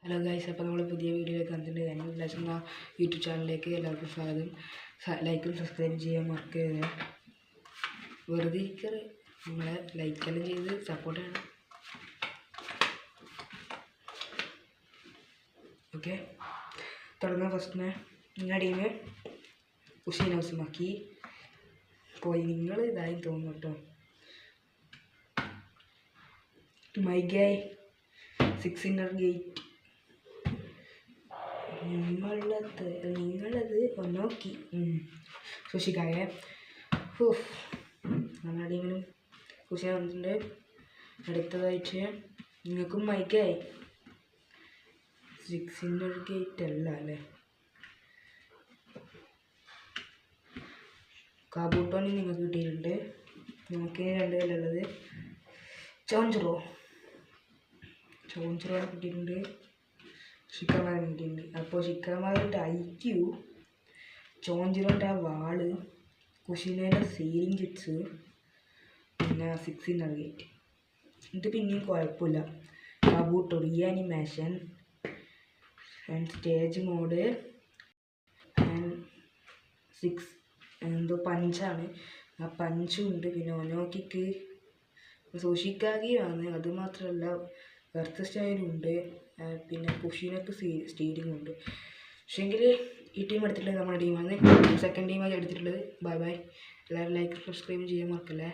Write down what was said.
Hello guys, അപ്പോൾ നമ്മൾ പുതിയ വീഡിയോയിലേക്ക് വന്നിട്ടുണ്ട്. ഞാൻ വിലാസം എന്ന യൂട്യൂബ് ചാനലിലേക്ക് എല്ലാവർക്കും സ്വാഗതം. ലൈക്കും സബ്സ്ക്രൈബ് ചെയ്യാൻ മറക്കരുത്. വെറുതെ ഇരിക്കറ്, നിങ്ങളെ ലൈക്കെല്ലാം ചെയ്ത് സപ്പോർട്ട് ചെയ്യണം. ഓക്കെ, തുടങ്ങാൻ ഫസ്റ്റിനെ നിങ്ങളുടെ ടീമ് ഹുസൈൻ ഹൗസുമാക്കി പോയി. നിങ്ങൾ ഇതായി തോന്നുന്നു കേട്ടോ. മൈ ഗായ് 6 ഇന്നർ ഗേറ്റ്. നിങ്ങളത് നോക്കി സൂക്ഷിക്കാതെ. നമ്മുടെ ടീമിലും ഹുസൈൻ വന്നിട്ടുണ്ട്. അടുത്തതായിട്ട് നിങ്ങൾക്കും മൈക്കായി 6 ഇന്നർ ഗേറ്റ് അല്ല അല്ലേ, കാബൂട്ടോണി നിങ്ങൾക്ക് കിട്ടിയിട്ടുണ്ട്. നമുക്ക് 2 കല്ലുള്ളത്. ചോഞ്ചറോടെ കിട്ടിയിട്ടുണ്ട്. ഷിക്കന്മാരെ കിട്ടിയിട്ടുണ്ട്. അപ്പോൾ ഷിക്കന്മാരുടെ ഐക്യു, ചോഞ്ചിറോൻ്റെ ആ വാള്, കുഷിനേൻ്റെ സീലിംഗ് കിറ്റ്സ്, പിന്നെ 6 ഇന്നർ ഗേറ്റ്. ഇത് പിന്നെയും കുഴപ്പമില്ല. കാബൂട്ടോ റീആനിമേഷൻ ആൻഡ് സ്റ്റേജ് മോഡ് ആൻഡ് 6 എന്തോ പഞ്ചാണ്, ആ പഞ്ചും ഉണ്ട്. പിന്നെ ഒനോക്കിക്ക് സൂക്ഷിക്കാകിയാണ്. അതുമാത്രമല്ല എർത്ത് സ്റ്റൈലുണ്ട്. പിന്നെ കുഷീനൊക്കെ സ്റ്റീലിംഗ് ഉണ്ട്. പക്ഷേങ്കിൽ ഈ ടീം എടുത്തിട്ടുള്ളത് നമ്മുടെ ടീമാണ്. സെക്കൻഡ് ടീമാണ് എടുത്തിട്ടുള്ളത്. Bye bye. എല്ലാവരും ലൈക്ക് സബ്സ്ക്രൈബ് ചെയ്യാൻ മറക്കല്ലേ.